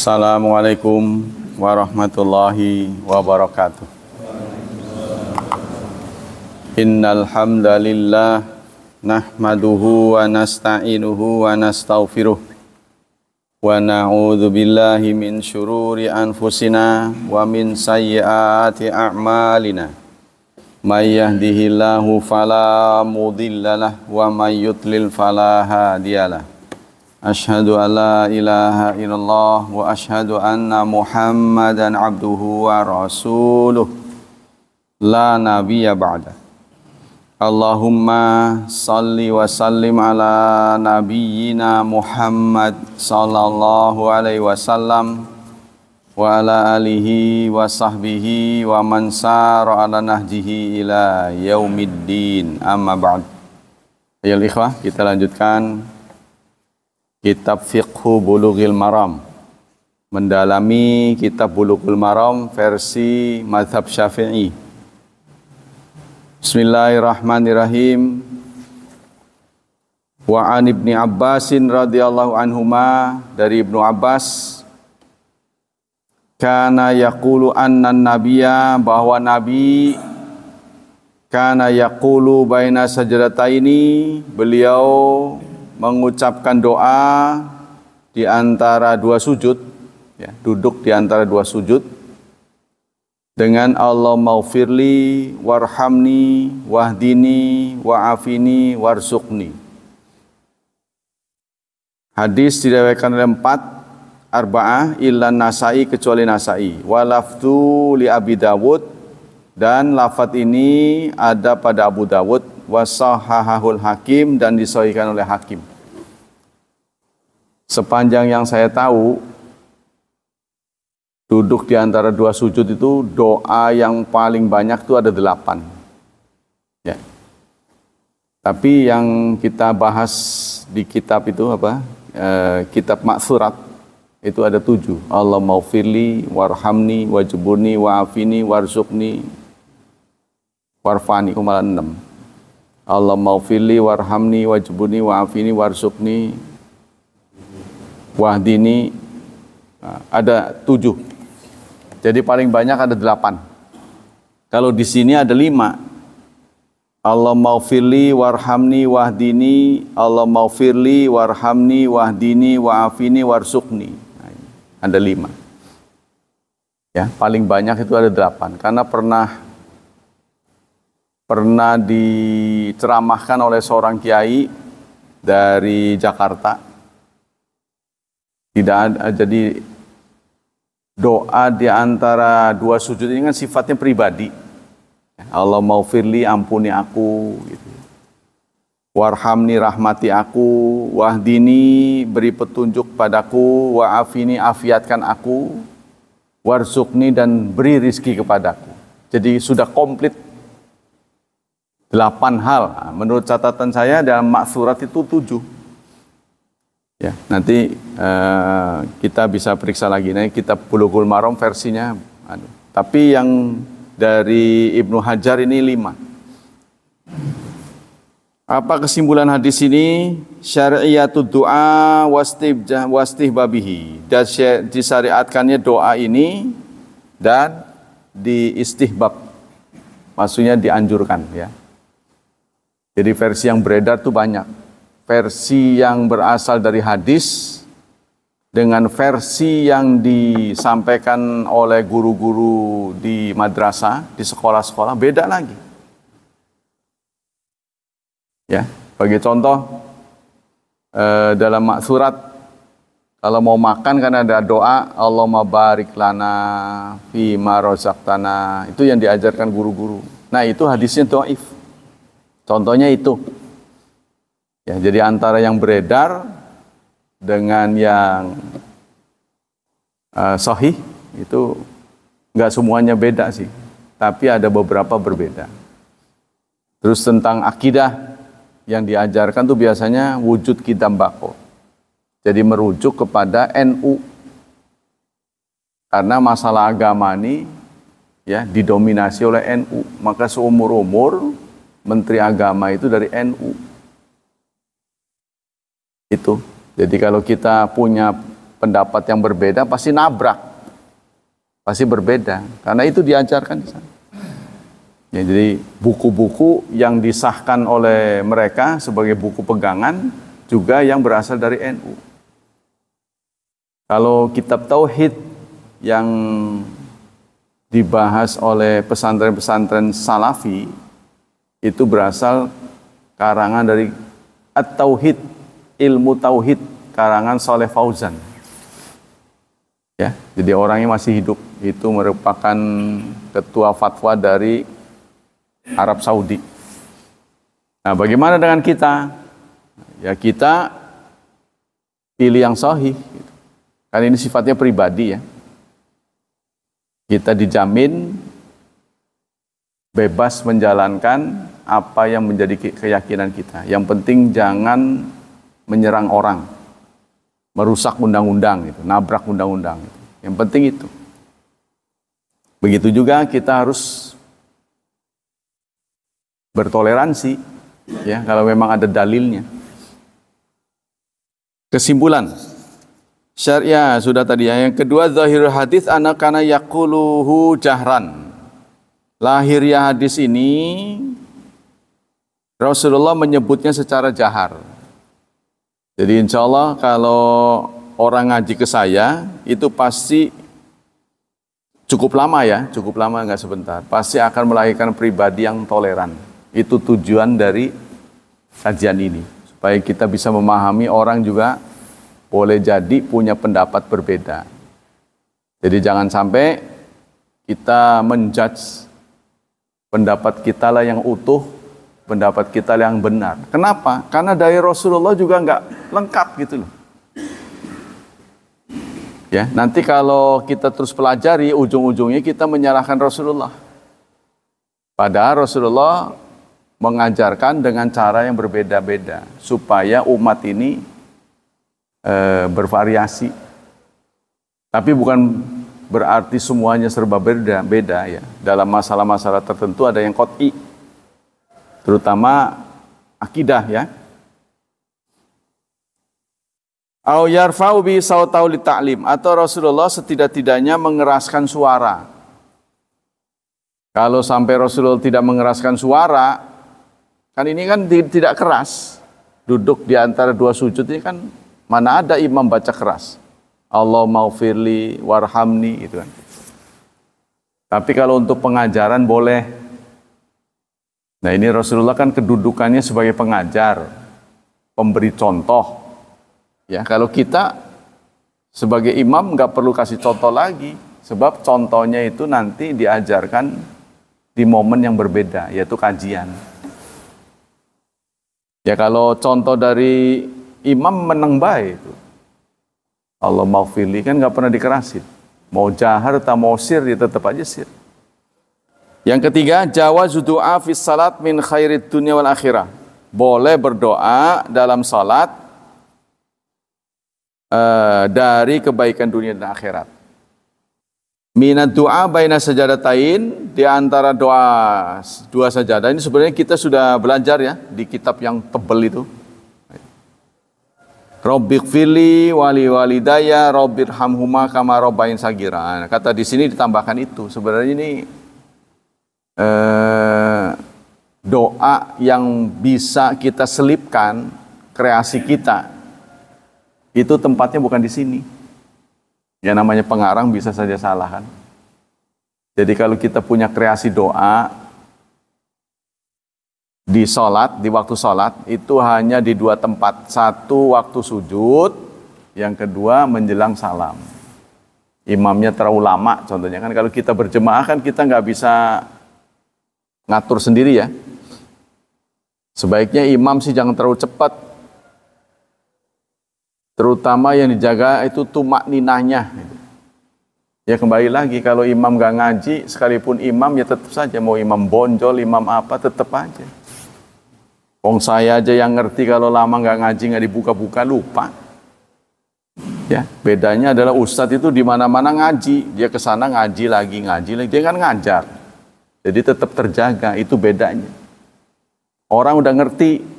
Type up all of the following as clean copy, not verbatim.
Assalamualaikum warahmatullahi wabarakatuh. Innal hamdalillah nahmaduhu wa nasta'inuhu wa nastaghfiruh wa na'udzu billahi min syururi anfusina wa min sayyiati a'malina. May yahdihillahu fala mudhillalah wa may yudlil fala hadiyalah. Asyhadu an la ilaha illallah wa asyhadu anna Muhammadan abduhu wa rasuluh la nabiyya ba'da. Allahumma salli wa sallim ala nabiyyina Muhammad sallallahu alaihi wasallam wa ala alihi wa sahbihi wa man sara ala nahjihi ila yaumiddin, amma ba'd. Ayol ikhwah, kita lanjutkan Kitab Fiqhu Bulughil Maram, mendalami Kitab Bulughul Maram versi Mazhab Syafi'i. Bismillahirrahmanirrahim. Wa an Ibni Abbasin radhiyallahu anhuma, dari Ibnu Abbas, kana yaqulu annan nabiyya, bahwa Nabi kana yaqulu baina sajdataini, beliau mengucapkan doa di antara dua sujud, ya, duduk di antara dua sujud dengan Allah maghfirli warhamni wahdini wa'afini warzuqni. Hadis diriwayatkan oleh 4 arba'ah illa Nasa'i, kecuali Nasa'i. Walafdu li Abi Dawud, dan lafadz ini ada pada Abu Dawud. Wasahahahul Hakim, dan disahihkan oleh Hakim. Sepanjang yang saya tahu, duduk di antara dua sujud itu doa yang paling banyak itu ada 8. Ya. Tapi yang kita bahas di kitab itu apa? Kitab Ma'tsurat itu ada 7. Allah maghfirli warhamni wajburni wa'afini warzuqni warfani, malah 6. Allah maghfirli warhamni wajburni wa'afini warzuqni wahdini, ada 7. Jadi paling banyak ada 8. Kalau di sini ada 5. Allah maghfirli warhamni wahdini, Allah maghfirli warhamni wahdini wa'afini warzuqni. Ada 5. Ya, paling banyak itu ada 8. Karena pernah diceramahkan oleh seorang kiai dari Jakarta. Tidak ada, jadi doa di antara dua sujud ini kan sifatnya pribadi. Allah maghfirli, ampuni aku, gitu. Warhamni, rahmati aku, wahdini, beri petunjuk padaku, wa'afini, afiatkan aku, warzuqni, dan beri rizki kepadaku. Jadi sudah komplit 8 hal. Menurut catatan saya dalam Ma'tsurat itu 7. Ya, nanti kita bisa periksa lagi. Nah, Kitab Bulughul Maram versinya. Tapi yang dari Ibnu Hajar ini 5. Apa kesimpulan hadis ini? Syariatud du'a wastihbabihi. Dan disyariatkannya doa ini dan diistihbab. Maksudnya dianjurkan, ya. Jadi versi yang beredar itu banyak. Versi yang berasal dari hadis dengan versi yang disampaikan oleh guru-guru di madrasah, di sekolah-sekolah, beda lagi. Ya, bagi contoh dalam Ma'tsurat, kalau mau makan kan ada doa Allahumma barik lana fi ma razaqtana. Itu yang diajarkan guru-guru. Nah, itu hadisnya dhaif. Contohnya itu. Ya, jadi antara yang beredar dengan yang sahih itu enggak semuanya beda sih, tapi ada beberapa berbeda. Terus tentang akidah yang diajarkan tuh biasanya wujud qidam baqo. Jadi merujuk kepada NU. Karena masalah agama ini ya didominasi oleh NU, maka seumur-umur Menteri Agama itu dari NU. Itu. Jadi kalau kita punya pendapat yang berbeda pasti nabrak, pasti berbeda, karena itu diajarkan di sana. Ya, jadi buku-buku yang disahkan oleh mereka sebagai buku pegangan juga yang berasal dari NU. Kalau kitab tauhid yang dibahas oleh pesantren-pesantren salafi itu berasal karangan dari At-Tauhid, ilmu tauhid, karangan Saleh Fauzan. Ya, jadi orangnya masih hidup, itu merupakan ketua fatwa dari Arab Saudi. Nah, bagaimana dengan kita? Ya, kita pilih yang sahih. Kan ini sifatnya pribadi ya. Kita dijamin bebas menjalankan apa yang menjadi keyakinan kita. Yang penting jangan menyerang orang, merusak undang-undang, gitu, nabrak undang-undang. Gitu. Yang penting itu. Begitu juga kita harus bertoleransi, ya, kalau memang ada dalilnya. Kesimpulan, syariah sudah tadi ya. Yang kedua, zahirul hadis anakana yaquluhu jahran. Lahiriah hadis ini Rasulullah menyebutnya secara jahar. Jadi insya Allah kalau orang ngaji ke saya itu pasti cukup lama ya, cukup lama, nggak sebentar. Pasti akan melahirkan pribadi yang toleran. Itu tujuan dari kajian ini, supaya kita bisa memahami orang juga boleh jadi punya pendapat berbeda. Jadi jangan sampai kita menjudge pendapat kita lah yang utuh, pendapat kita yang benar. Kenapa? Karena dari Rasulullah juga nggak lengkap gitu loh. Ya, nanti kalau kita terus pelajari, ujung-ujungnya kita menyalahkan Rasulullah. Padahal Rasulullah mengajarkan dengan cara yang berbeda-beda supaya umat ini bervariasi. Tapi bukan berarti semuanya serba beda ya. Dalam masalah-masalah tertentu ada yang qot'i, terutama akidah ya. Au yarfa'u bi sautau li ta'lim, atau Rasulullah setidak-tidaknya mengeraskan suara. Kalau sampai Rasulullah tidak mengeraskan suara, kan ini kan tidak keras. Duduk di antara dua sujud ini kan mana ada imam baca keras. Allah maghfirli warhamni itu kan. Tapi kalau untuk pengajaran boleh. Nah, ini Rasulullah kan kedudukannya sebagai pengajar, pemberi contoh. Ya, kalau kita sebagai imam nggak perlu kasih contoh lagi, sebab contohnya itu nanti diajarkan di momen yang berbeda, yaitu kajian. Ya, kalau contoh dari imam meneng baik itu, Allah maghfirli kan nggak pernah dikerasin. Mau jahar atau mau sir, dia tetap aja sir. Yang ketiga, jawazu du'a fis salat min khairid dunya wal akhirah. Boleh berdoa dalam salat dari kebaikan dunia dan akhirat. Minat doa baina sajadatain, di antara doa dua sajadah ini sebenarnya kita sudah belajar ya di kitab yang tebal itu. Rabbighfirli wali walidayya rabbirhamhuma kama rabbain sagira. Kata di sini ditambahkan itu. Sebenarnya ini doa yang bisa kita selipkan kreasi kita. Itu tempatnya bukan di sini. Ya, namanya pengarang bisa saja salah kan. Jadi kalau kita punya kreasi doa di sholat, di waktu sholat, itu hanya di dua tempat. Satu waktu sujud, yang kedua menjelang salam. Imamnya terlalu lama contohnya kan. Kalau kita berjemaah kan kita nggak bisa ngatur sendiri ya. Sebaiknya imam sih jangan terlalu cepat. Terutama yang dijaga itu tumak ninahnya. Ya kembali lagi, kalau imam gak ngaji, sekalipun imam ya tetap saja. Mau imam bonjol, imam apa, tetap aja. Wong saya aja yang ngerti kalau lama gak ngaji, gak dibuka-buka, lupa. Ya, bedanya adalah ustadz itu di mana-mana ngaji. Dia kesana ngaji lagi, dia kan ngajar. Jadi tetap terjaga, itu bedanya. Orang udah ngerti.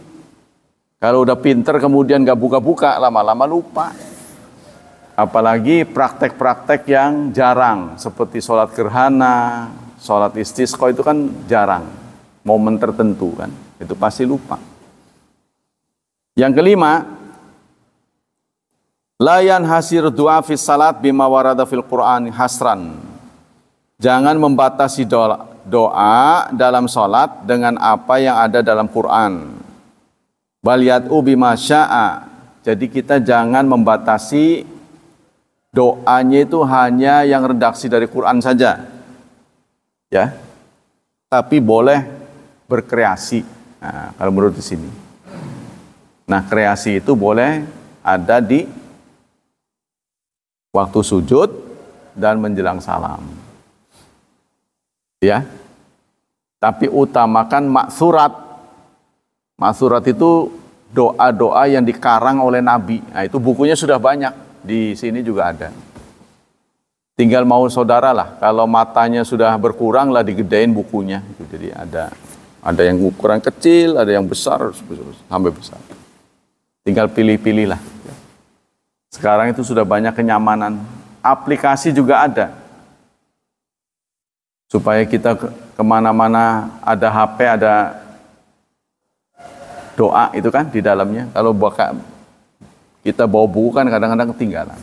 Kalau udah pinter kemudian gak buka-buka, lama-lama lupa. Apalagi praktek-praktek yang jarang seperti sholat gerhana, sholat istisqa itu kan jarang. Momen tertentu kan, itu pasti lupa. Yang kelima, la yanhasir du'a fis salat bima warada fil Qur'an hasran. Jangan membatasi doa dalam sholat dengan apa yang ada dalam Quran. Bal yad'u bima sya'a. Jadi kita jangan membatasi doanya itu hanya yang redaksi dari Quran saja. Ya. Tapi boleh berkreasi. Nah, kalau menurut di sini. Nah, kreasi itu boleh ada di waktu sujud dan menjelang salam. Ya. Tapi utamakan maksurat. Maksurat itu doa-doa yang dikarang oleh Nabi. Nah, itu bukunya sudah banyak. Di sini juga ada. Tinggal mau saudara lah. Kalau matanya sudah berkurang lah digedein bukunya. Jadi ada yang ukuran kecil, ada yang besar, sampai besar. Tinggal pilih-pilih lah. Sekarang itu sudah banyak kenyamanan. Aplikasi juga ada. Supaya kita kemana-mana ada HP, ada doa itu kan di dalamnya. Kalau kita bawa buku kan kadang-kadang ketinggalan.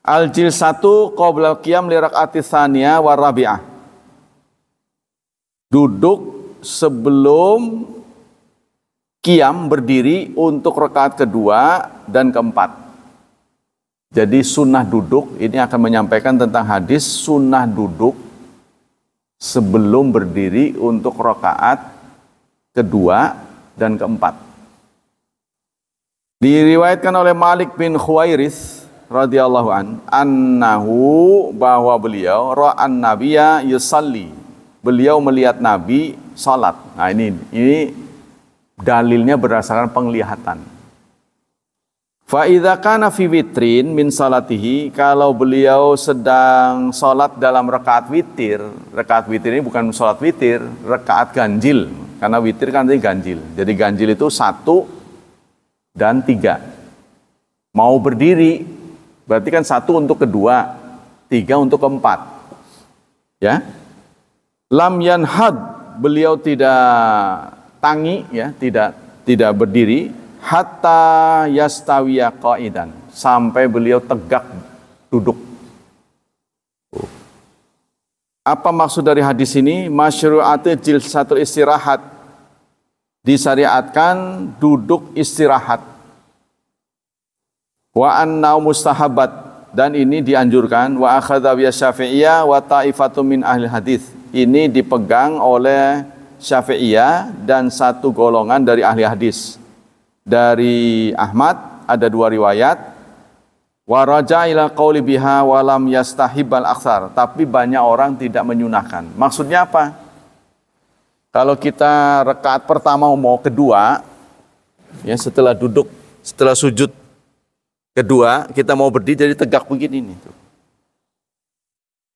Al-jilsatu qabla al-qiyam li raka'ati tsaniyah wa rabi'ah. Duduk sebelum qiyam berdiri untuk rakaat kedua dan keempat. Jadi sunnah duduk ini akan menyampaikan tentang hadis sunnah duduk sebelum berdiri untuk rakaat kedua dan keempat. Diriwayatkan oleh Malik bin Khuwairis radhiyallahu anhu bahwa beliau ra'an nabiyya yusalli. Beliau melihat Nabi salat. Nah, ini dalilnya berdasarkan penglihatan. Fa idza kana fi witrin min salatihi, kalau beliau sedang salat dalam rakaat witir ini bukan salat witir, rakaat ganjil. Karena witir kan tadi ganjil. Jadi ganjil itu 1 dan 3. Mau berdiri, berarti kan 1 untuk kedua, 3 untuk keempat. Ya. Lam yanhad, beliau tidak tangi, ya, tidak berdiri, hatta yastawiya qa'idan, sampai beliau tegak duduk. Apa maksud dari hadis ini? Masyru'atu jilsatul istirahat. Disyariatkan duduk istirahat. Wa anna mustahabat, dan ini dianjurkan. Wa akhadha bi Syafi'iyah wa ta'ifatu min ahli hadis. Ini dipegang oleh Syafi'iyah dan satu golongan dari ahli hadis. Dari Ahmad ada 2 riwayat. Wa raja ila qauli biha wa lam yastahibbal aksar. Tapi banyak orang tidak menyunahkan. Maksudnya apa? Kalau kita rakaat pertama mau kedua, ya setelah duduk, setelah sujud kedua, kita mau berdiri jadi tegak begini nih.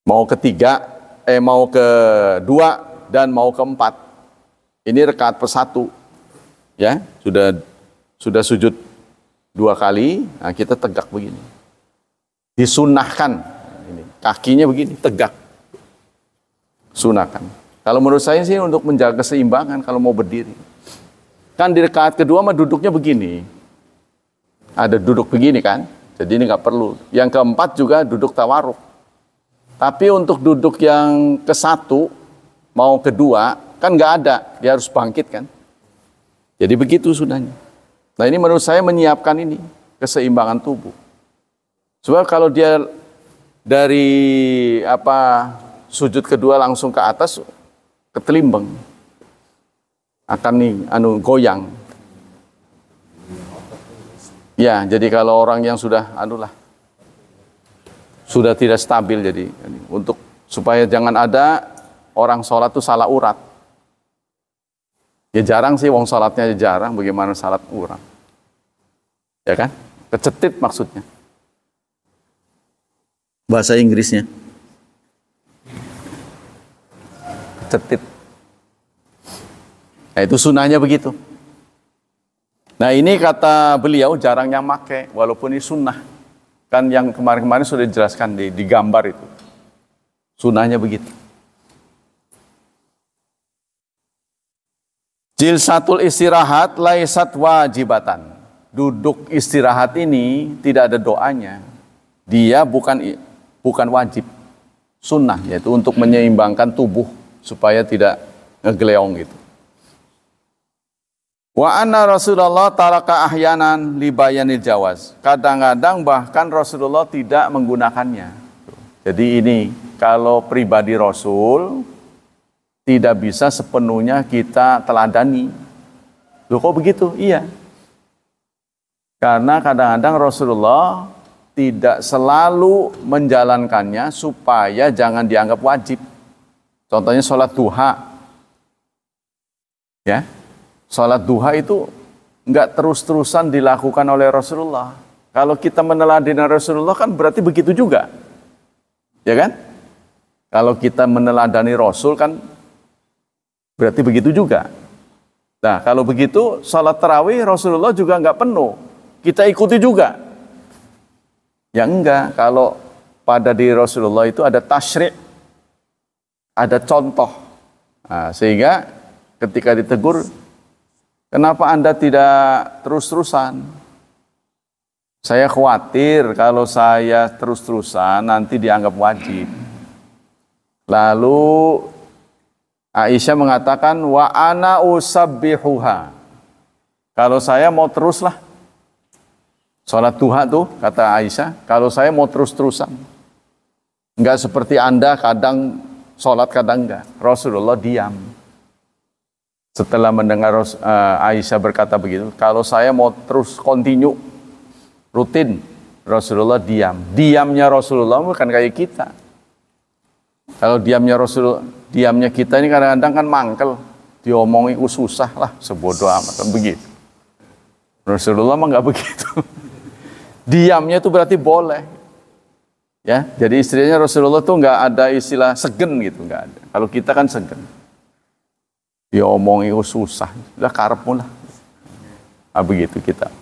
Mau ketiga, mau kedua dan mau keempat. Ini rakaat per-1. Ya, sudah sujud 2 kali, nah kita tegak begini. Disunnahkan, ini kakinya begini tegak, sunahkan. Kalau menurut saya sih untuk menjaga keseimbangan kalau mau berdiri. Kan di rakaat kedua mah duduknya begini, ada duduk begini kan, jadi ini nggak perlu. Yang keempat juga duduk tawaruk. Tapi untuk duduk yang ke-1 mau kedua kan nggak ada, dia harus bangkit kan. Jadi begitu sunahnya. Nah ini menurut saya menyiapkan ini keseimbangan tubuh. Sebab kalau dia dari sujud kedua langsung ke atas ketelimbang, akan goyang. Ya, jadi kalau orang yang sudah sudah tidak stabil, jadi untuk supaya jangan ada orang sholat tuh salah urat. Ya jarang sih wong sholatnya jarang, bagaimana salat urat? Ya kan? Kecetit maksudnya. Bahasa Inggrisnya kecetit. Nah itu sunahnya begitu. Nah ini kata beliau jarang yang pakai, walaupun ini sunnah. Kan yang kemarin-kemarin sudah dijelaskan di gambar itu. Sunnahnya begitu. Jilsatul istirahat laisat wajibatan. Duduk istirahat ini tidak ada doanya. Dia bukan wajib. Sunnah, yaitu untuk menyeimbangkan tubuh supaya tidak ngegeleong gitu. Wa anna Rasulullah taraka ahyanan libayanil jawaz. Kadang-kadang bahkan Rasulullah tidak menggunakannya. Jadi ini kalau pribadi Rasul tidak bisa sepenuhnya kita teladani. Loh kok begitu? Iya. Karena kadang-kadang Rasulullah tidak selalu menjalankannya supaya jangan dianggap wajib. Contohnya sholat duha. Ya, sholat duha itu enggak terus-terusan dilakukan oleh Rasulullah. Kalau kita meneladani Rasulullah kan berarti begitu juga. Ya kan? Kalau kita meneladani Rasul kan berarti begitu juga. Nah, kalau begitu sholat tarawih Rasulullah juga enggak penuh. Kita ikuti juga. Ya enggak, kalau pada diri Rasulullah itu ada tasyri', ada contoh. Nah, sehingga ketika ditegur, kenapa Anda tidak terus-terusan? Saya khawatir kalau saya terus-terusan nanti dianggap wajib. Lalu Aisyah mengatakan, wa ana usabbihuha. Kalau saya mau teruslah. Sholat duha tuh, kata Aisyah, kalau saya mau terus-terusan. Enggak seperti Anda, kadang sholat, kadang enggak. Rasulullah diam. Setelah mendengar Aisyah berkata begitu, kalau saya mau terus continue, rutin, Rasulullah diam. Diamnya Rasulullah bukan kayak kita. Kalau diamnya kita ini kadang-kadang kan mangkel. Diomongi susah lah, sebodoh amat, kan begitu. Rasulullah mah enggak begitu. Diamnya itu berarti boleh. Ya, jadi istrinya Rasulullah tuh nggak ada istilah segen gitu, nggak ada. Kalau kita kan segen. Dia omongi susah, udah karepmu lah. Nah, begitu kita.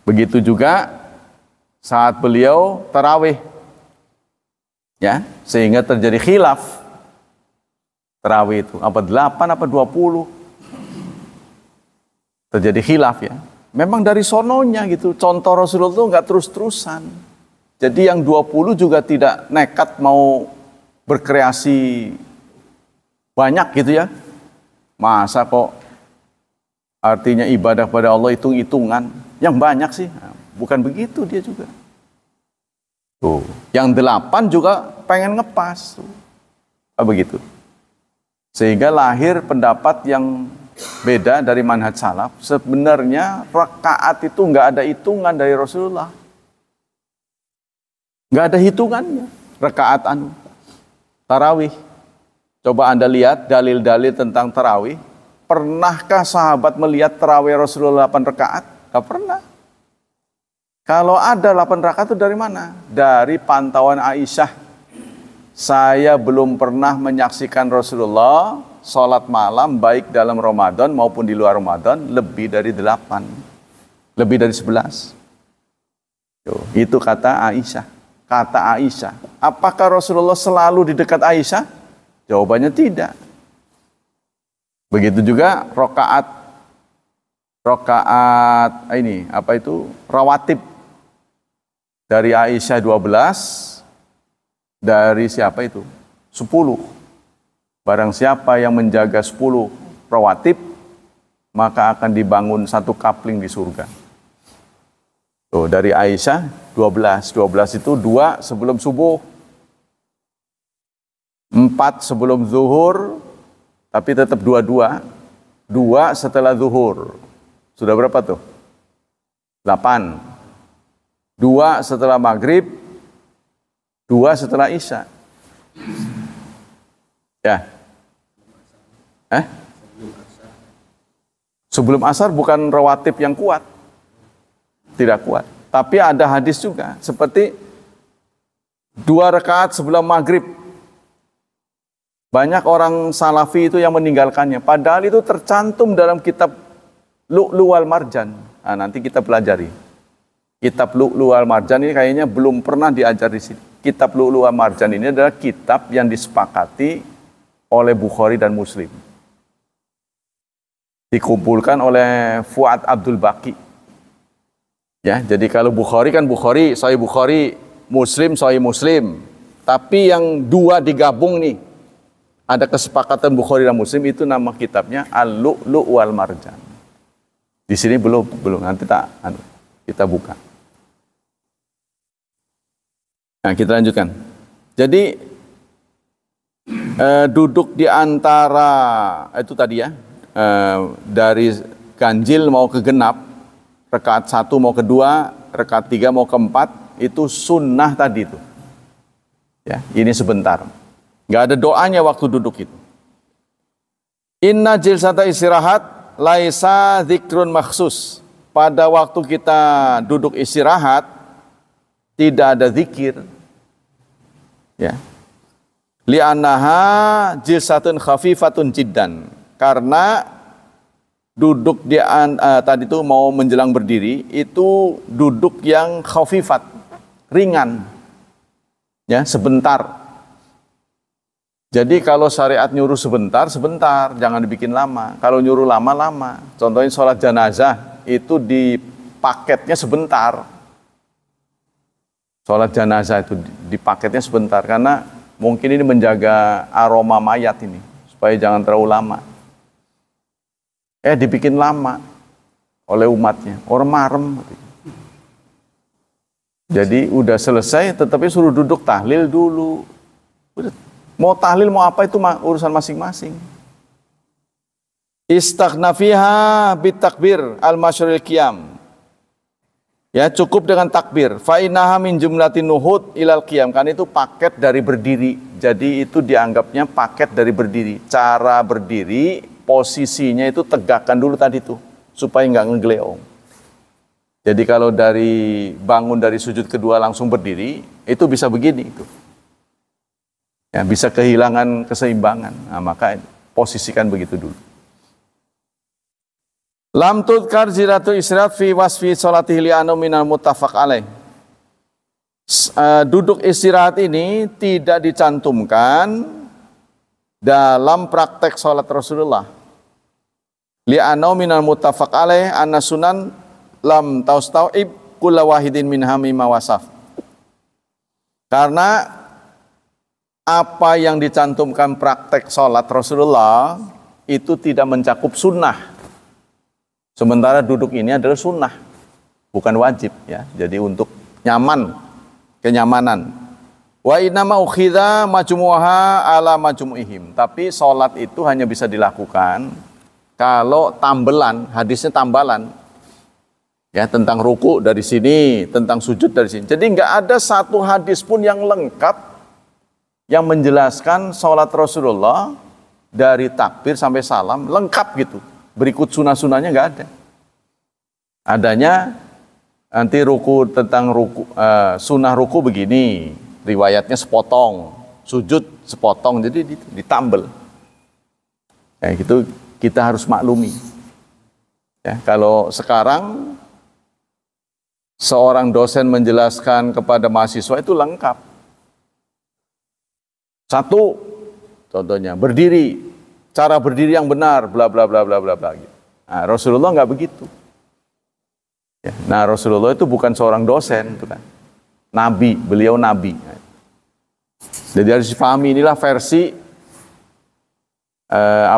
Begitu juga saat beliau tarawih. Ya, sehingga terjadi khilaf. Tarawih itu apa 8 apa 20? Terjadi khilaf ya. Memang dari sononya gitu, contoh Rasulullah itu nggak terus-terusan. Jadi yang 20 juga tidak nekat mau berkreasi banyak gitu ya. Masa kok artinya ibadah pada Allah hitung-hitungan. Yang banyak sih, nah, bukan begitu dia juga. Tuh, yang 8 juga pengen ngepas. Begitu. Sehingga lahir pendapat yang beda dari manhaj salaf. Sebenarnya rakaat itu nggak ada hitungan dari Rasulullah, nggak ada hitungannya rakaat tarawih. Coba Anda lihat dalil-dalil tentang tarawih. Pernahkah sahabat melihat tarawih Rasulullah 8 rakaat? Nggak pernah. Kalau ada 8 rakaat itu dari mana? Dari pantauan Aisyah. Saya belum pernah menyaksikan Rasulullah sholat malam baik dalam Ramadan maupun di luar Ramadan lebih dari 8, lebih dari 11. Itu kata Aisyah. Kata Aisyah. Apakah Rasulullah selalu di dekat Aisyah? Jawabannya tidak. Begitu juga rokaat ini apa itu rawatib dari Aisyah 12, dari siapa itu 10. Barang siapa yang menjaga 10 rawatib, maka akan dibangun satu kapling di surga. Tuh, dari Aisyah 12. 12 itu 2 sebelum subuh, 4 sebelum zuhur, tapi tetap 2 setelah zuhur. Sudah berapa tuh? 8. 2 setelah maghrib, 2 setelah isya. Ya. Sebelum asar bukan rawatib yang kuat. Tidak kuat. Tapi ada hadis juga. Seperti 2 rakaat sebelum maghrib. Banyak orang salafi itu yang meninggalkannya. Padahal itu tercantum dalam kitab Lu'lu' wal Marjan. Nah, nanti kita pelajari. Kitab Lu'lu' wal Marjan ini kayaknya belum pernah diajar di sini. Kitab Lu'lu' wal Marjan ini adalah kitab yang disepakati oleh Bukhari dan Muslim. Dikumpulkan oleh Fuad Abdul Baqi. Ya, jadi kalau Bukhari kan Bukhari, Sahih Bukhari, Muslim, Sahih Muslim. Tapi yang dua digabung nih, ada kesepakatan Bukhari dan Muslim, itu nama kitabnya Al-Lu'lu' wal Marjan. Di sini belum, nanti kita buka. Nah, kita lanjutkan. Jadi duduk di antara itu tadi ya, dari ganjil mau ke genap, rakaat 1 mau ke 2, rakaat 3 mau ke 4, itu sunnah tadi itu. Ya, ini sebentar. Nggak ada doanya waktu duduk itu. Inna jilsata istirahat laisa dzikrun makhsus. Pada waktu kita duduk istirahat tidak ada zikir. Ya. Li'annaha jilsatun khafifatun jiddan. Karena duduk di tadi itu mau menjelang berdiri itu duduk yang khafifat, ringan. Ya, sebentar. Jadi kalau syariat nyuruh sebentar, jangan dibikin lama. Kalau nyuruh lama. Contohnya sholat jenazah itu di paketnya sebentar. Sholat jenazah itu di paketnya sebentar karena mungkin ini menjaga aroma mayat ini supaya jangan terlalu lama. Dibikin lama oleh umatnya, orang marem. Jadi udah selesai, tetapi suruh duduk tahlil dulu. Udah. Mau tahlil mau apa itu urusan masing-masing. Istaghna fiha bitakbir al-masyhuril qiyam. Ya, cukup dengan takbir. Fa innaha min jumlatin nuhud ilal qiyam. Kan itu paket dari berdiri. Jadi itu dianggapnya paket dari berdiri. Cara berdiri, posisinya itu tegakkan dulu tadi tuh supaya nggak ngegleong. Jadi kalau dari bangun dari sujud kedua langsung berdiri, itu bisa begini itu. Ya, bisa kehilangan keseimbangan. Nah, maka posisikan begitu dulu. Lam tudkar ziratul istirahat fi wasfi sholatihi li'annahu minal muttafaq alaih. Duduk istirahat ini tidak dicantumkan dalam praktek sholat Rasulullah. Li'annahu minal muttafaq alaih anna sunan lam taustau'ib kulla wahidin minha mimma wasaf. Karena apa yang dicantumkan praktek sholat Rasulullah itu tidak mencakup sunnah. Sementara duduk ini adalah sunnah, bukan wajib ya. Jadi untuk kenyamanan. Wa inna ma ukhidha majmu'aha ala majmu'ihim. Tapi sholat itu hanya bisa dilakukan kalau tambelan, hadisnya tambalan. Ya, tentang ruku dari sini, tentang sujud dari sini. Jadi nggak ada satu hadis pun yang lengkap yang menjelaskan sholat Rasulullah dari takbir sampai salam lengkap gitu. Berikut sunah-sunahnya nggak ada. Adanya nanti ruku tentang ruku, sunah ruku begini, riwayatnya sepotong, sujud sepotong, jadi ditambel. Kayak gitu kita harus maklumi. Ya, kalau sekarang seorang dosen menjelaskan kepada mahasiswa itu lengkap. Satu, contohnya berdiri. Cara berdiri yang benar, bla bla bla bla bla bla. Nah, Rasulullah nggak begitu. Ya, nah, Rasulullah itu bukan seorang dosen, itu kan. Nabi, beliau nabi. Jadi harus dipahami, inilah versi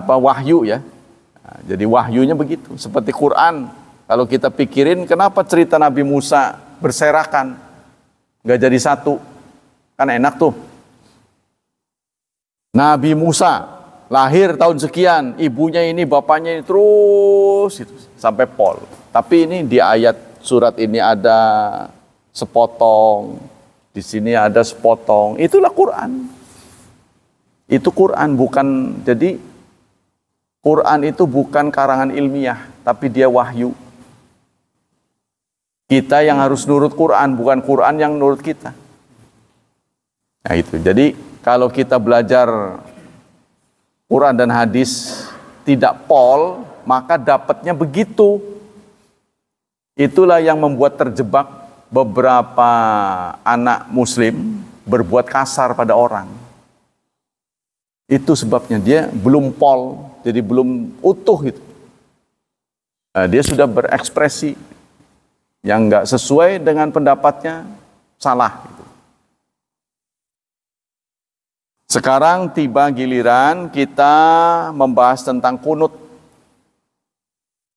wahyu ya. Nah, jadi wahyunya begitu, seperti Quran. Kalau kita pikirin, kenapa cerita Nabi Musa berserakan, nggak jadi satu, kan enak tuh. Nabi Musa lahir tahun sekian, ibunya ini, bapaknya ini, terus itu, sampai pol. Tapi ini di ayat surat ini ada sepotong, di sini ada sepotong. Itulah Quran. Itu Quran, bukan, jadi Quran itu bukan karangan ilmiah, tapi dia wahyu. Kita yang harus nurut Quran, bukan Quran yang nurut kita. Nah itu, jadi kalau kita belajar Quran dan hadis tidak maka dapatnya begitu. Itulah yang membuat terjebak beberapa anak muslim berbuat kasar pada orang. Itu sebabnya dia belum pol, jadi belum utuh itu. Nah, dia sudah berekspresi yang nggak sesuai dengan pendapatnya, salah. Gitu. Sekarang tiba giliran kita membahas tentang kunut.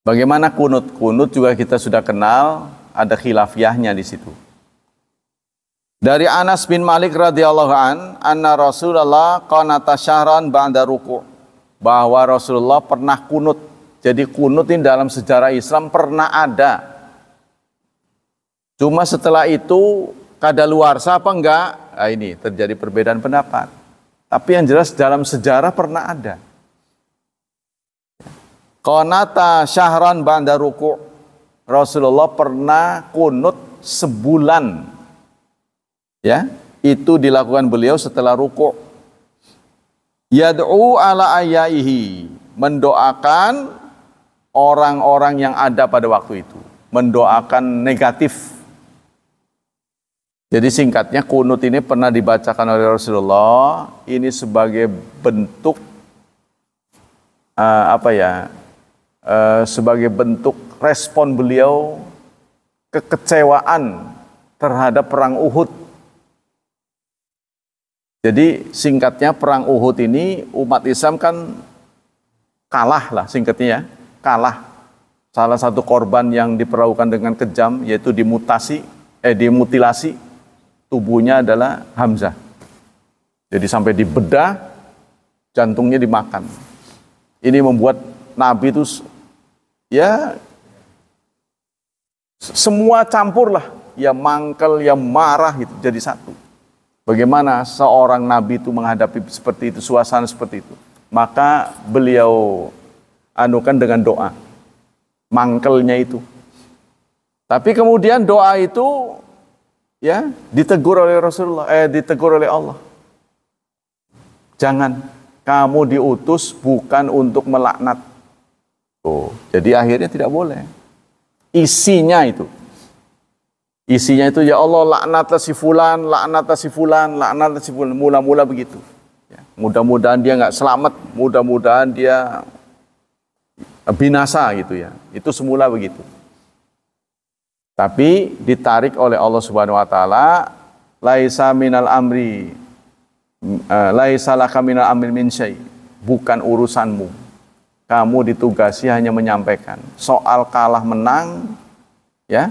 Bagaimana kunut? Kunut juga kita sudah kenal, ada khilafiyahnya di situ. Dari Anas bin Malik radhiyallahu anna Rasulullah qanata syahran ba'da ruku', bahwa Rasulullah pernah kunut. Jadi kunut ini dalam sejarah Islam pernah ada. Cuma setelah itu kadaluarsa apa enggak? Nah, ini terjadi perbedaan pendapat. Tapi yang jelas dalam sejarah pernah ada. Qanata syahran ba'da ruku'. Rasulullah pernah kunut sebulan. Ya, itu dilakukan beliau setelah ruku'. Yad'u ala ayaihi, mendoakan orang-orang yang ada pada waktu itu, mendoakan negatif. Jadi singkatnya kunut ini pernah dibacakan oleh Rasulullah ini sebagai bentuk sebagai bentuk respon beliau kekecewaan terhadap perang Uhud. Jadi singkatnya perang Uhud ini umat Islam kan kalah lah singkatnya ya. Kalah. Salah satu korban yang diperlakukan dengan kejam yaitu dimutilasi tubuhnya adalah Hamzah. Jadi sampai dibedah, jantungnya dimakan. Ini membuat Nabi itu ya semua campur lah, ya mangkel, ya marah itu jadi satu. Bagaimana seorang Nabi itu menghadapi seperti itu, suasana seperti itu? Maka beliau anukan dengan doa, mangkelnya itu. Tapi kemudian doa itu ya ditegur oleh Rasulullah, ditegur oleh Allah. Jangan, kamu diutus bukan untuk melaknat. Oh, jadi akhirnya tidak boleh. Isinya itu ya Allah laknatlah si fulan, laknatlah si fulan, laknatlah si fulan. Mula-mula begitu. Ya, mudah-mudahan dia nggak selamat, mudah-mudahan dia binasa gitu ya. Itu semula begitu. Tapi ditarik oleh Allah Subhanahu wa taala, laisa minal amri laisa laka minal amri min syai. Bukan urusanmu. Kamu ditugasi hanya menyampaikan. Soal kalah menang ya,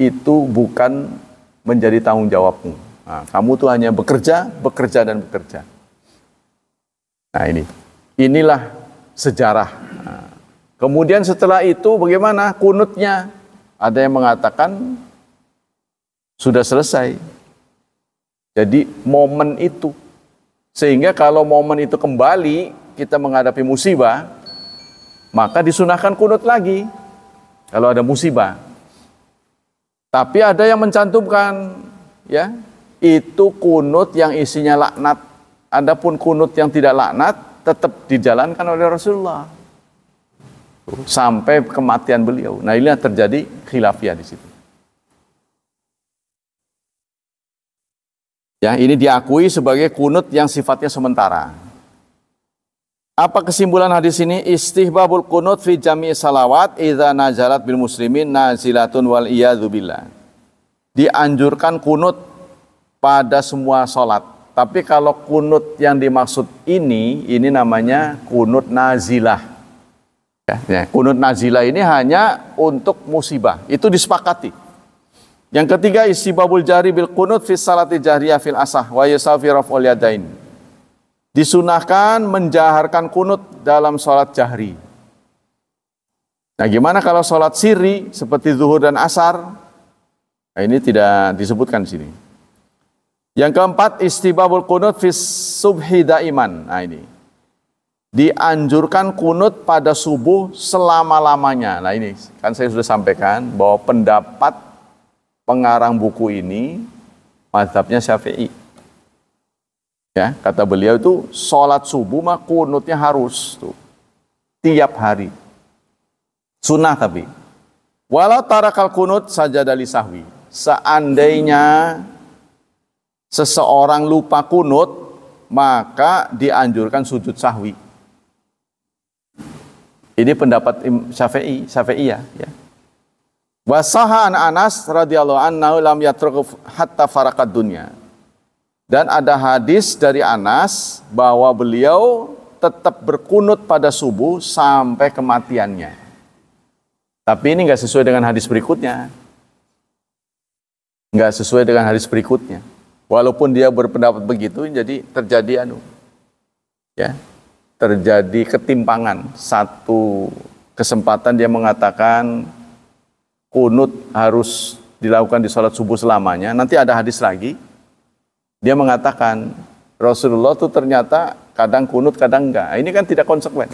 itu bukan menjadi tanggung jawabmu. Nah, kamu tuh hanya bekerja dan bekerja. Nah, inilah sejarah. Nah, kemudian setelah itu bagaimana kunutnya? Ada yang mengatakan sudah selesai. Jadi momen itu. Sehingga kalau momen itu kembali kita menghadapi musibah, maka disunahkan kunut lagi. Kalau ada musibah. Tapi ada yang mencantumkan ya, itu kunut yang isinya laknat. Adapun kunut yang tidak laknat tetap dijalankan oleh Rasulullah sampai kematian beliau. Nah, ini yang terjadi khilafiyah di situ. Ya, ini diakui sebagai kunut yang sifatnya sementara. Apa kesimpulan hadis ini? Istihbabul kunut fi jami'i salawat idza nazalat bil muslimin nazilatun wal iyadzu billah. Dianjurkan kunut pada semua salat. Tapi kalau kunut yang dimaksud ini namanya kunut nazilah. Ya, kunut nazilah ini hanya untuk musibah. Itu disepakati. Yang ketiga istihbabul jari bil kunut fi salati jahriyah fil asah wa yasafi raf'ul yadain. Disunahkan menjaharkan kunut dalam sholat jahri. Nah, gimana kalau sholat sirri seperti zuhur dan asar? Nah, ini tidak disebutkan di sini. Yang keempat, istihbabul kunut fi subhi daiman. Nah, ini dianjurkan kunut pada subuh selama-lamanya. Nah, ini kan saya sudah sampaikan bahwa pendapat pengarang buku ini mazhabnya Syafi'i. Ya, kata beliau itu sholat subuh mah kunutnya harus tuh tiap hari. Sunnah tapi. Walau tarakal kunut sajada li sahwi. seandainya seseorang lupa kunut, maka dianjurkan sujud sahwi. Ini pendapat Syafi'iyah, ya. Wa sahha an Anas radhiyallahu anhu lam yatruk hatta faraqad dunya. Dan ada hadis dari Anas bahwa beliau tetap berkunut pada subuh sampai kematiannya. Tapi ini enggak sesuai dengan hadis berikutnya. Enggak sesuai dengan hadis berikutnya. Walaupun dia berpendapat begitu, jadi terjadi terjadi ketimpangan. Satu kesempatan dia mengatakan kunut harus dilakukan di sholat subuh selamanya. Nanti ada hadis lagi, dia mengatakan Rasulullah itu ternyata kadang kunut, kadang enggak. Ini kan tidak konsekuen.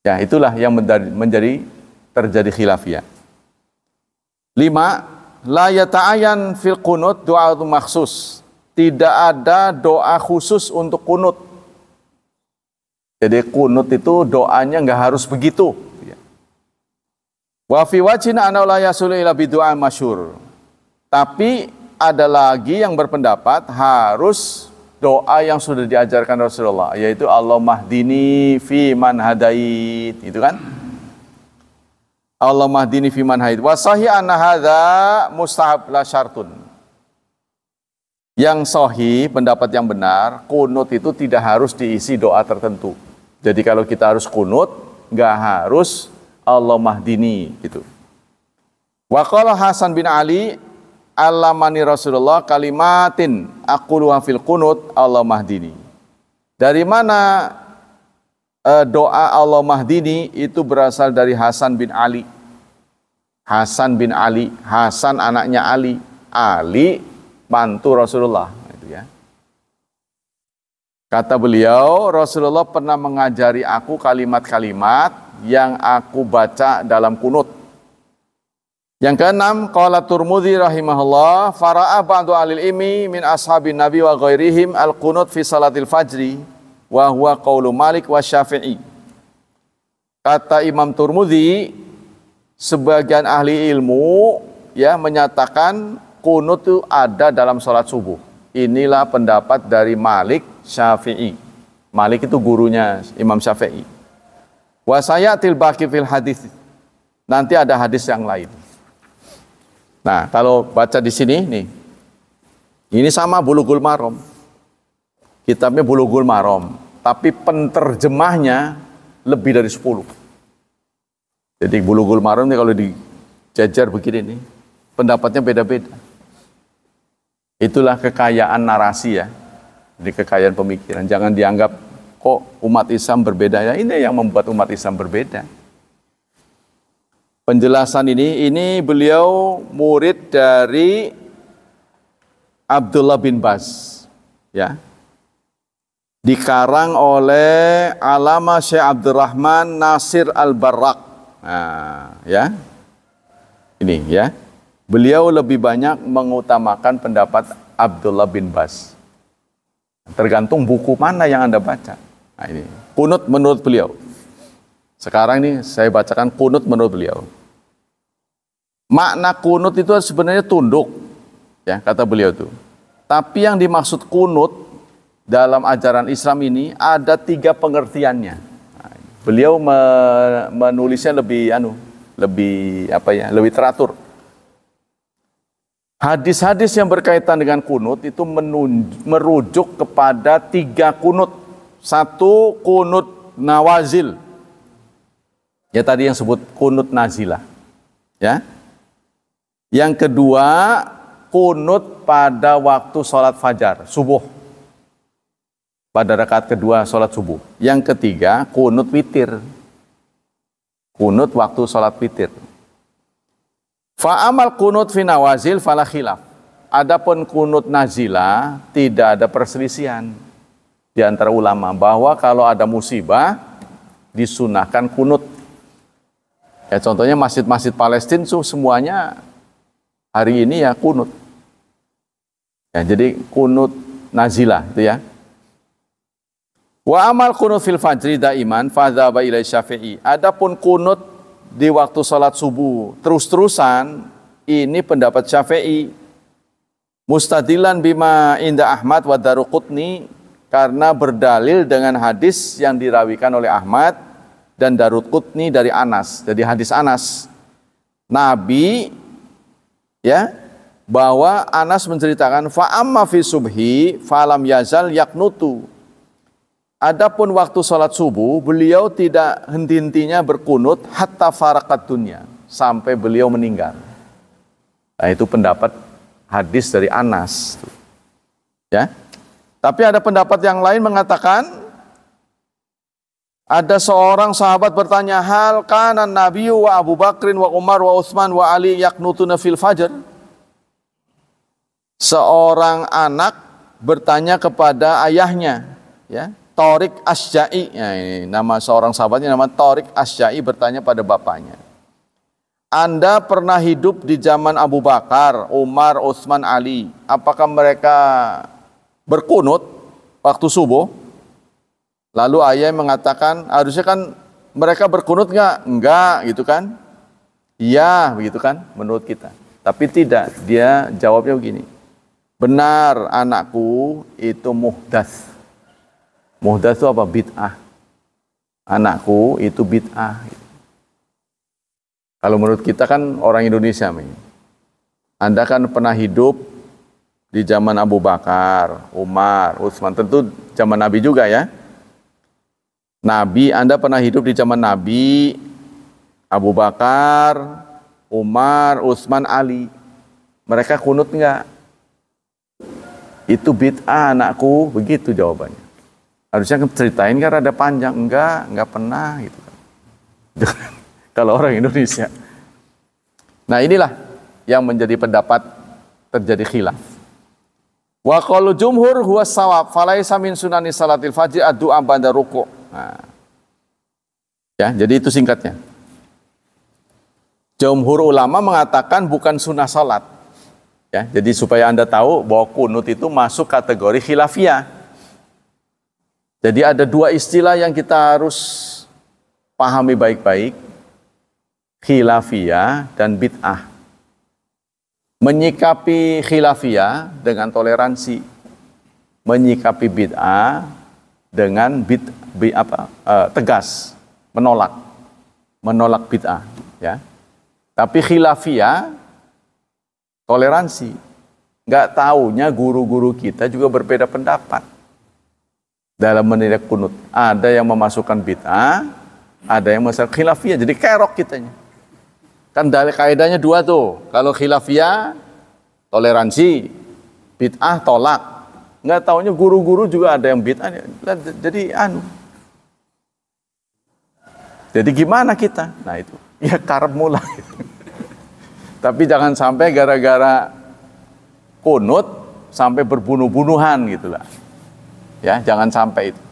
Ya, itulah yang menjadi terjadi khilafiyah. 5. La yata'ayan fil kunut doa maksus. Tidak ada doa khusus untuk kunut. Jadi kunut itu doanya nggak harus begitu. Wa fi wajhina anna la yasulu ila bidu'a masyhur. Tapi ada lagi yang berpendapat harus doa yang sudah diajarkan Rasulullah, yaitu Allahumma hdini fi man hadait. Itu kan? Allahumma hdini fi man hadait. Wa sahih anna hadza mustahab la syartun. Yang sahih, pendapat yang benar, kunut itu tidak harus diisi doa tertentu. Jadi kalau kita harus kunut, nggak harus Allahumma hdini gitu. Wa qala Hasan bin Ali, allamani Rasulullah kalimatin aquluha fil kunut Allahumma hdini. Dari mana doa Allahumma hdini itu berasal dari Hasan bin Ali. Hasan bin Ali, Hasan anaknya Ali, Ali mantu Rasulullah. Itu ya. Kata beliau, Rasulullah pernah mengajari aku kalimat-kalimat yang aku baca dalam kunut. Yang keenam, qala Tirmidzi rahimahullah, fara'a ba'du alil ilmi min ashabin nabi wa ghairihim al-qunut fi salatil fajri wa huwa qaulu Malik wa Syafi'i. Kata Imam Tirmidzi, sebagian ahli ilmu menyatakan kunut itu ada dalam salat subuh. Inilah pendapat dari Malik, Syafi'i. Malik itu gurunya Imam Syafi'i. Wa sayatil baqi fil hadis. Nanti ada hadis yang lain. Nah, kalau baca di sini nih. Ini sama Bulughul Maram. Kitabnya Bulughul Maram, tapi penterjemahnya lebih dari 10. Jadi Bulughul Maram ini kalau dijajar begini nih, pendapatnya beda-beda. Itulah kekayaan narasi ya. Di kekayaan pemikiran. Jangan dianggap kok umat Islam berbeda ya. Ini yang membuat umat Islam berbeda. Penjelasan ini beliau murid dari Abdullah bin Baz, ya. Dikarang oleh Alama Syekh Abdurrahman Nasir Al-Barrak. Nah, ya. Ini ya. Beliau lebih banyak mengutamakan pendapat Abdullah bin Baz. Tergantung buku mana yang Anda baca. Nah, ini kunut menurut beliau. Sekarang ini saya bacakan kunut menurut beliau. Makna kunut itu sebenarnya tunduk, ya kata beliau itu. Tapi yang dimaksud kunut dalam ajaran Islam ini ada 3 pengertiannya. Nah, beliau menulisnya lebih teratur. Hadis-hadis yang berkaitan dengan kunut itu merujuk kepada 3 kunut. 1 kunut nawazil. Ya tadi yang sebut kunut nazilah. Ya. Yang kedua, kunut pada waktu sholat fajar, subuh. Pada rakaat kedua sholat subuh. Yang ketiga, kunut witir. Kunut waktu sholat witir. Fa'amal kunut fi nawazil fala khilaf. Adapun kunut nazilah tidak ada perselisihan di antara ulama bahwa kalau ada musibah disunahkan kunut. Ya contohnya masjid-masjid Palestina semuanya hari ini ya kunut. Ya, jadi kunut nazilah itu ya. Wa amal kunut fil fajri daiman fadzaba ila Syafi'i. Adapun kunut di waktu salat subuh terus-terusan Ini pendapat Syafi'i. Mustadilan bima inda Ahmad wa Daruqutni, karena berdalil dengan hadis yang dirawikan oleh Ahmad dan Daruqutni dari Anas. Jadi hadis Anas. Nabi ya, bahwa Anas menceritakan fa amma fi subhi falam yazal yaknutu. Adapun waktu sholat subuh, beliau tidak henti-hentinya berkunut hatta farakat dunya, sampai beliau meninggal. Nah, itu pendapat hadis dari Anas. Ya. Tapi ada pendapat yang lain mengatakan, ada seorang sahabat bertanya, hal kana Nabiyu wa Abu Bakrin wa Umar wa Utsman wa Ali yaknutuna fil fajr? Seorang anak bertanya kepada ayahnya, ya, Tariq Asya'i, ya, ini nama seorang sahabatnya, nama Tariq Asya'i, bertanya pada bapaknya, Anda pernah hidup di zaman Abu Bakar, Umar, Utsman, Ali, apakah mereka berkunut waktu subuh? Lalu ayah mengatakan, harusnya kan mereka berkunut nggak? Enggak, gitu kan? Iya, begitu kan? Menurut kita. Tapi tidak, dia jawabnya begini, benar anakku, itu muhdats. Muhdats itu apa? Bid'ah. Anakku itu bid'ah. Kalau menurut kita kan orang Indonesia, Anda kan pernah hidup di zaman Abu Bakar, Umar, Utsman, tentu zaman Nabi juga ya. Nabi, Anda pernah hidup di zaman Nabi, Abu Bakar, Umar, Utsman, Ali. Mereka kunut enggak? Itu bid'ah anakku, begitu jawabannya. Harusnya ceritain kan rada panjang, enggak pernah gitu kan. Kalau orang Indonesia. Nah, inilah yang menjadi pendapat terjadi khilaf. Wa qalu jumhur huwa shawab, falaisa min sunani salatil fajr ad-du'a ba'da ruku'. Nah. Ya, jadi itu singkatnya. Jumhur ulama mengatakan bukan sunnah salat. Ya, jadi supaya Anda tahu bahwa kunut itu masuk kategori khilafiyah. Jadi ada dua istilah yang kita harus pahami baik-baik, khilafiyah dan bid'ah. Menyikapi khilafiyah dengan toleransi, menyikapi bid'ah dengan tegas, menolak bid'ah. Ya. Tapi khilafiyah toleransi. Nggak taunya guru-guru kita juga berbeda pendapat dalam menilai kunut. Ada yang memasukkan bid'ah, ada yang memasukkan khilafiyah. Jadi kerok kitanya. Kan dari kaidahnya dua tuh. Kalau khilafiyah toleransi, bid'ah tolak. Nggak taunya guru-guru juga ada yang bid'ah. Jadi Jadi gimana kita? Nah itu. Ya karep mulai. Tapi jangan sampai gara-gara kunut sampai berbunuh-bunuhan gitulah. Ya, jangan sampai itu.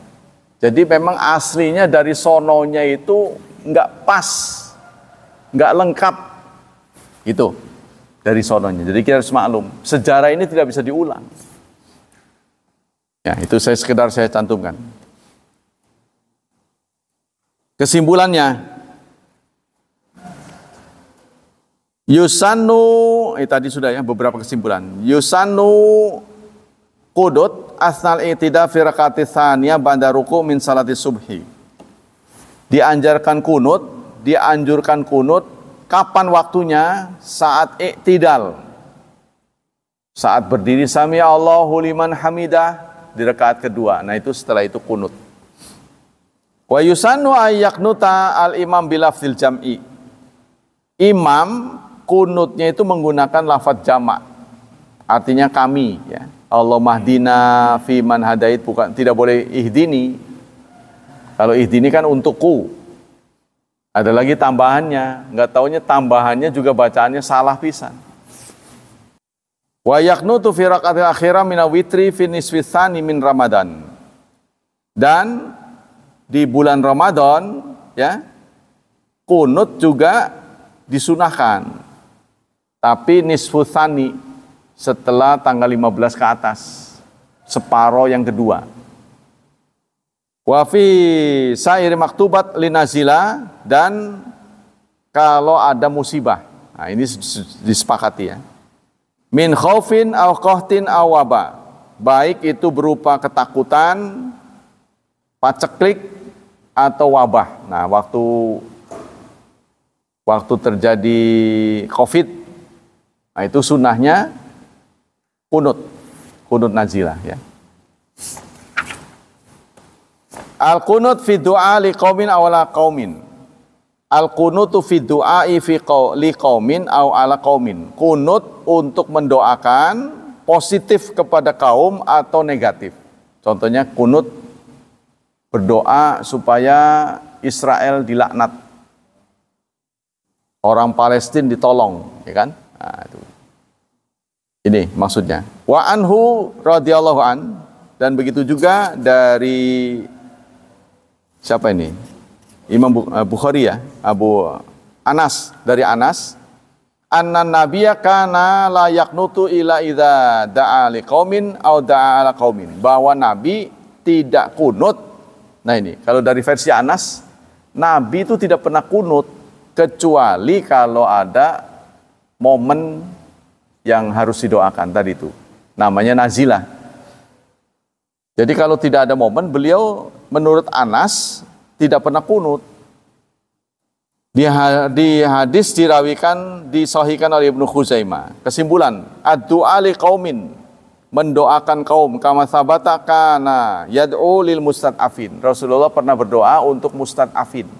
Jadi memang aslinya dari sononya itu nggak pas, nggak lengkap, itu dari sononya. Jadi kita harus maklum, sejarah ini tidak bisa diulang. Ya, itu sekedar saya cantumkan. Kesimpulannya, Yusannu, tadi sudah ya beberapa kesimpulan. Yusannu qudut asnal i'tida fi rakaati tsaniyah ba'da ruku' min salati subhi. Dianjurkan kunut kapan waktunya? Saat i'tidal. Saat berdiri sami Allahu liman hamidah di rakaat kedua. Nah, itu setelah itu kunut. Wa yusannu ayyaknuta al-imam bilafzil jam'i. Imam kunutnya itu menggunakan lafaz jamak. Artinya kami, ya. Allah mahdina fi man hadait, bukan, tidak boleh ihdini. Kalau ihdini kan untukku. Ada lagi tambahannya, nggak taunya tambahannya juga bacaannya salah pisan. Wa yaqnutu fi raqatil akhirah min witri fi nisfi tsani min Ramadan. Dan di bulan Ramadan, ya, kunut juga disunahkan. Tapi nisfu tsani, setelah tanggal 15 ke atas, separuh yang kedua. Wa fi sairi maktubat linazila, dan kalau ada musibah, Nah, ini disepakati ya. Min khaufin aw qahtin aw waba. Baik itu berupa ketakutan, paceklik atau wabah. Nah, waktu terjadi Covid, nah itu sunnahnya kunut nazilah ya. Al-qunut fi du'a li qaumin aw ala qaumin. Al-qunutu fi du'ai fi li qaumin aw ala qaumin. Kunut untuk mendoakan positif kepada kaum atau negatif. Contohnya kunut berdoa supaya Israel dilaknat. Orang Palestina ditolong, ya kan? Nah, itu. Ini maksudnya. Wa anhu radhiyallahu an, dan begitu juga dari siapa ini? Imam Bukhari ya, Abu Anas, dari Anas, anna nabiyya kana la yaqnutu ila idza da'a liqaumin aw da'a ala qaumin, bahwa nabi tidak kunut. Nah ini, kalau dari versi Anas, nabi itu tidak pernah kunut kecuali kalau ada momen yang harus didoakan tadi itu. Namanya nazilah. Jadi kalau tidak ada momen, beliau menurut Anas tidak pernah kunut. Di hadis dirawikan, disahihkan oleh Ibnu Khuzaimah. Kesimpulan, ad-du'a li qaumin, mendoakan kaum, kama sabata kana yad'u lil mustad'afin. Rasulullah pernah berdoa untuk mustad'afin,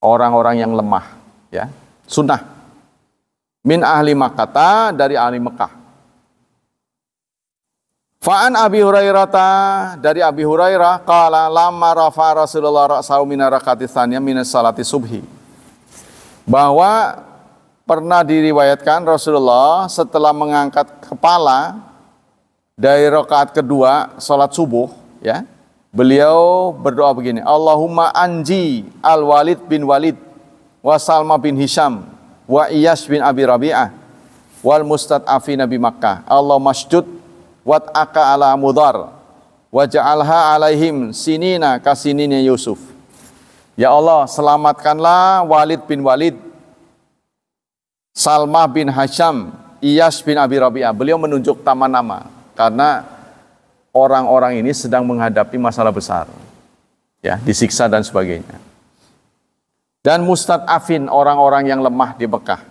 orang-orang yang lemah, ya. Sunnah. Min ahli Makkah, dari ahli Mekah. Fa'an Abi Hurairah, dari Abi Hurairah, qala lamma rafa Rasulullah ra'sahu min raka'ati tsaniyah min salati subhi. Bahwa pernah diriwayatkan Rasulullah setelah mengangkat kepala dari rakaat kedua salat subuh, ya. Beliau berdoa begini, Allahumma anji al-Walid bin Walid wa Salma bin Hisham wa Iyas bin Abi Rabi'ah wal mustad'afina bi Makkah. Allahumma shdud wat'aka ala mudhar waja'alha alaihim sinina kasinina Yusuf. Ya Allah, selamatkanlah Walid bin Walid, Salmah bin Hisham, Iyas bin Abi Rabi'ah. Beliau menunjuk nama-nama karena orang-orang ini sedang menghadapi masalah besar, ya, disiksa dan sebagainya. Dan mustad'afin, orang-orang yang lemah di Mekah.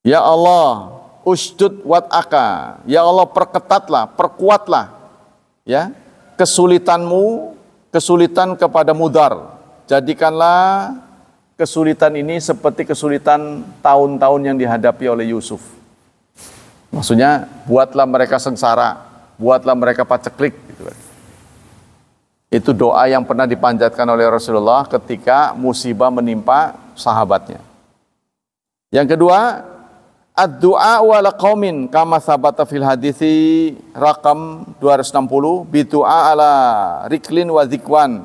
Ya Allah, usdud wat'aka, ya Allah perketatlah, perkuatlah, ya, kesulitan kepada Mudar. Jadikanlah kesulitan ini seperti kesulitan tahun-tahun yang dihadapi oleh Yusuf. Maksudnya, buatlah mereka sengsara, buatlah mereka paceklik. Gitu. Itu doa yang pernah dipanjatkan oleh Rasulullah ketika musibah menimpa sahabatnya. Yang kedua, ad-du'a wala qaumin kama sabata fil hadisi rakam 260 bidu'a ala riklin wa zikwan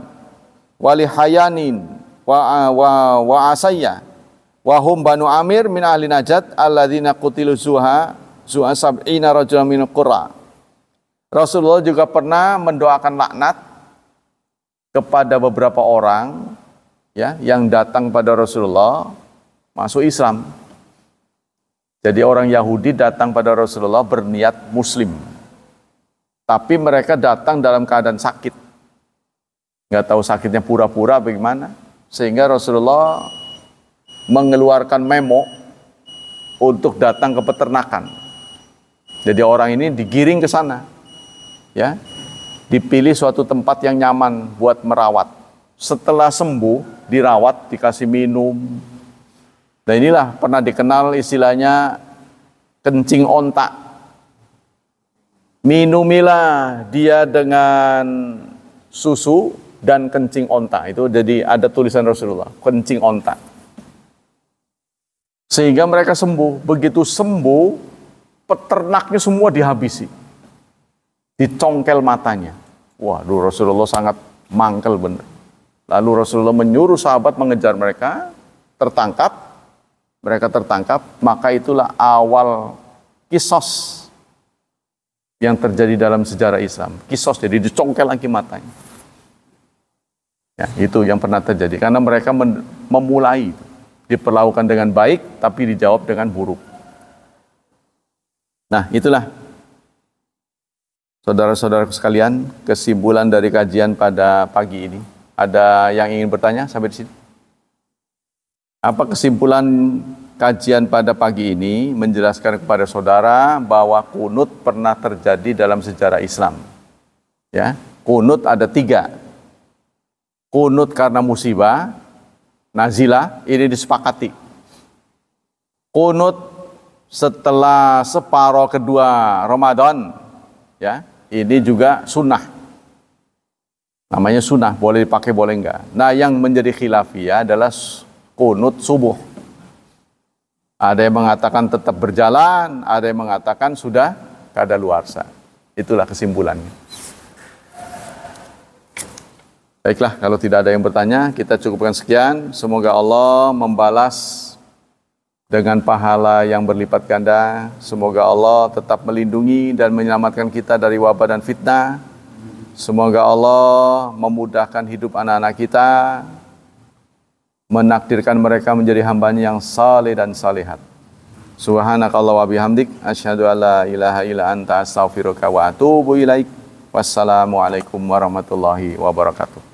wali hayanin wa asayya wa hum banu amir min ahli najat alladzina qutilu zuha sab'ina rajulan min qura. Rasulullah juga pernah mendoakan laknat kepada beberapa orang, ya, yang datang pada Rasulullah masuk Islam. Jadi orang Yahudi datang pada Rasulullah berniat Muslim, tapi mereka datang dalam keadaan sakit. Nggak tahu sakitnya pura-pura bagaimana, sehingga Rasulullah mengeluarkan memo untuk datang ke peternakan. Jadi orang ini digiring ke sana, ya, dipilih suatu tempat yang nyaman buat merawat. Setelah sembuh, dirawat, dikasih minum. Nah inilah pernah dikenal istilahnya kencing onta. Minumilah dia dengan susu dan kencing onta. Itu jadi ada tulisan Rasulullah, kencing onta. Sehingga mereka sembuh. Begitu sembuh, peternaknya semua dihabisi. Dicongkel matanya. Waduh, Rasulullah sangat mangkel benar. Lalu Rasulullah menyuruh sahabat mengejar mereka, tertangkap. Mereka tertangkap, maka itulah awal kisos yang terjadi dalam sejarah Islam. Kisos, jadi dicongkel lagi matanya. Ya, itu yang pernah terjadi, karena mereka memulai. diperlakukan dengan baik, tapi dijawab dengan buruk. Nah, itulah saudara-saudaraku sekalian, kesimpulan dari kajian pada pagi ini. Ada yang ingin bertanya sampai di sini? Apa kesimpulan kajian pada pagi ini? Menjelaskan kepada saudara bahwa kunut pernah terjadi dalam sejarah Islam. Ya, kunut ada 3. Kunut karena musibah, nazilah, ini disepakati. Kunut setelah separuh kedua Ramadan, ya, ini juga sunnah. Namanya sunnah, boleh dipakai, boleh enggak. Nah, yang menjadi khilafiyah adalah kunut subuh. Ada yang mengatakan tetap berjalan, ada yang mengatakan sudah kadaluarsa. Itulah kesimpulannya. Baiklah, kalau tidak ada yang bertanya, kita cukupkan sekian. Semoga Allah membalas dengan pahala yang berlipat ganda. Semoga Allah tetap melindungi dan menyelamatkan kita dari wabah dan fitnah. Semoga Allah memudahkan hidup anak-anak kita, menakdirkan mereka menjadi hamba-Nya yang saleh dan salihat. Subhanakallah wa bihamdik, asyhadu an la ilaha illa anta astaghfiruka wa atubu ilaik. Wassalamualaikum warahmatullahi wabarakatuh.